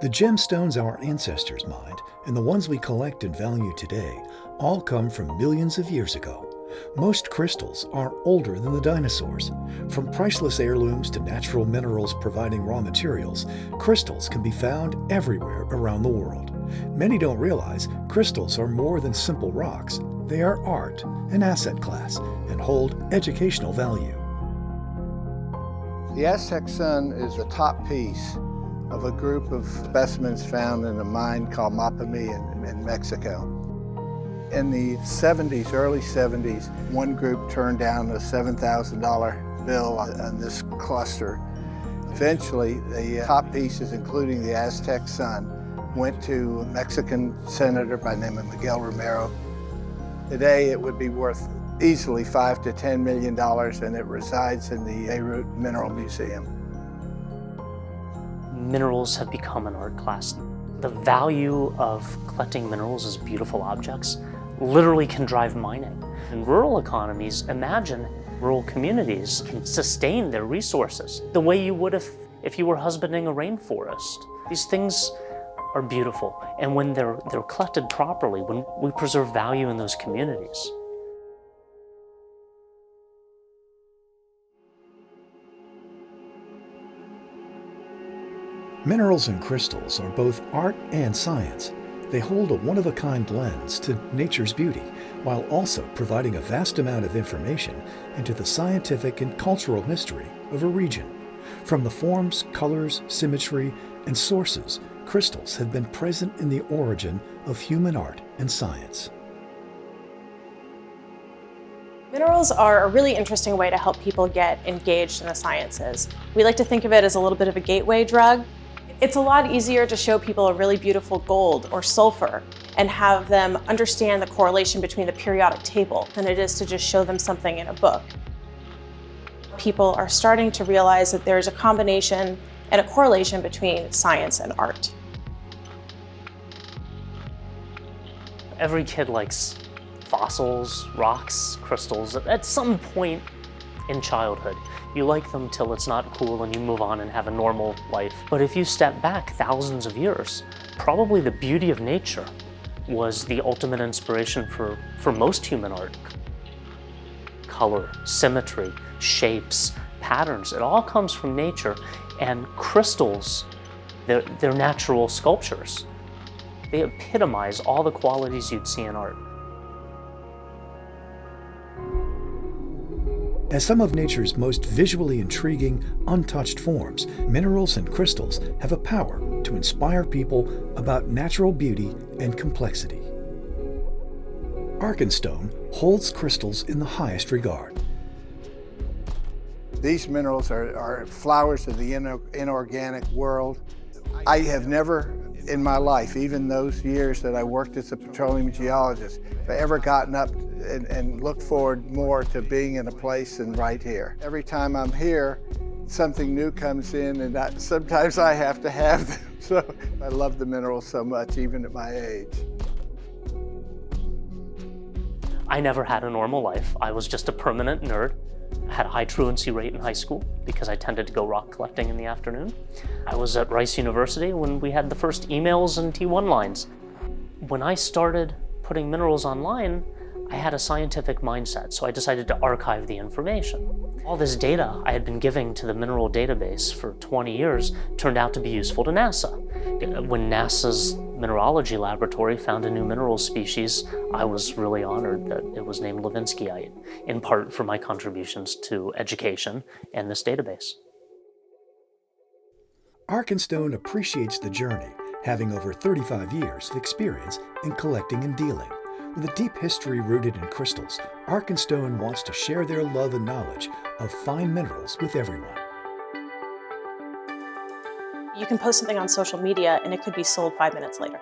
The gemstones our ancestors mined and the ones we collect and value today all come from millions of years ago. Most crystals are older than the dinosaurs. From priceless heirlooms to natural minerals providing raw materials, crystals can be found everywhere around the world. Many don't realize crystals are more than simple rocks. They are art, an asset class, and hold educational value. The Aztec sun is the top piece of a group of specimens found in a mine called Mapimi in Mexico. In the 70s, early 70s, one group turned down a $7,000 bill on this cluster. Eventually, the top pieces, including the Aztec sun, went to a Mexican senator by the name of Miguel Romero. Today, it would be worth easily $5 to $10 million, and it resides in the Beirut Mineral Museum. Minerals have become an art class. The value of collecting minerals as beautiful objects literally can drive mining. In rural economies, imagine rural communities can sustain their resources the way you would if you were husbanding a rainforest. These things are beautiful, and when they're collected properly, when we preserve value in those communities. Minerals and crystals are both art and science. They hold a one-of-a-kind lens to nature's beauty, while also providing a vast amount of information into the scientific and cultural history of a region. From the forms, colors, symmetry, and sources, crystals have been present in the origin of human art and science. Minerals are a really interesting way to help people get engaged in the sciences. We like to think of it as a little bit of a gateway drug. It's a lot easier to show people a really beautiful gold or sulfur and have them understand the correlation between the periodic table than it is to just show them something in a book. People are starting to realize that there's a combination and a correlation between science and art. Every kid likes fossils, rocks, crystals. At some point in childhood, you like them till it's not cool and you move on and have a normal life. But if you step back thousands of years, probably the beauty of nature was the ultimate inspiration for most human art. Color, symmetry, shapes, patterns, it all comes from nature. And crystals, they're natural sculptures. They epitomize all the qualities you'd see in art. As some of nature's most visually intriguing, untouched forms, minerals and crystals have a power to inspire people about natural beauty and complexity. Arkenstone holds crystals in the highest regard. These minerals are flowers of the inorganic world. I have never in my life, even those years that I worked as a petroleum geologist, have I ever gotten up and looked forward more to being in a place than right here. Every time I'm here, something new comes in, and sometimes I have to have them. So I love the minerals so much, even at my age. I never had a normal life. I was just a permanent nerd. I had a high truancy rate in high school because I tended to go rock collecting in the afternoon. I was at Rice University when we had the first emails and T1 lines. When I started putting minerals online, I had a scientific mindset, so I decided to archive the information. All this data I had been giving to the mineral database for 20 years turned out to be useful to NASA. When NASA's mineralogy laboratory found a new mineral species, I was really honored that it was named Levinskyite, in part for my contributions to education and this database. Arkenstone appreciates the journey, having over 35 years of experience in collecting and dealing. With a deep history rooted in crystals, Arkenstone wants to share their love and knowledge of fine minerals with everyone. You can post something on social media and it could be sold 5 minutes later.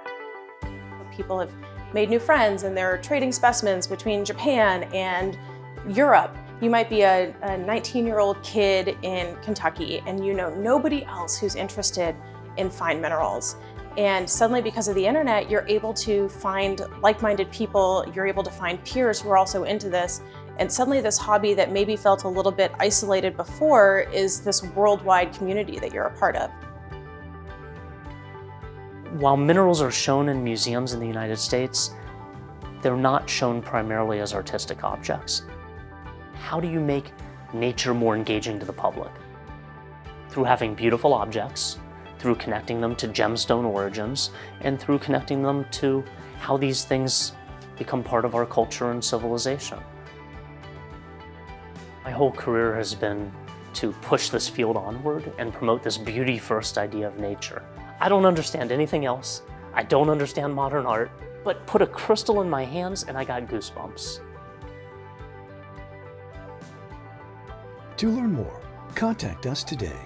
People have made new friends and they're trading specimens between Japan and Europe. You might be a 19-year-old kid in Kentucky and you know nobody else who's interested in fine minerals. And suddenly, because of the internet, you're able to find like-minded people, you're able to find peers who are also into this, and suddenly this hobby that maybe felt a little bit isolated before is this worldwide community that you're a part of. While minerals are shown in museums in the United States, they're not shown primarily as artistic objects. How do you make nature more engaging to the public? Through having beautiful objects, through connecting them to gemstone origins, and through connecting them to how these things become part of our culture and civilization. My whole career has been to push this field onward and promote this beauty-first idea of nature. I don't understand anything else. I don't understand modern art, but put a crystal in my hands and I got goosebumps. To learn more, contact us today.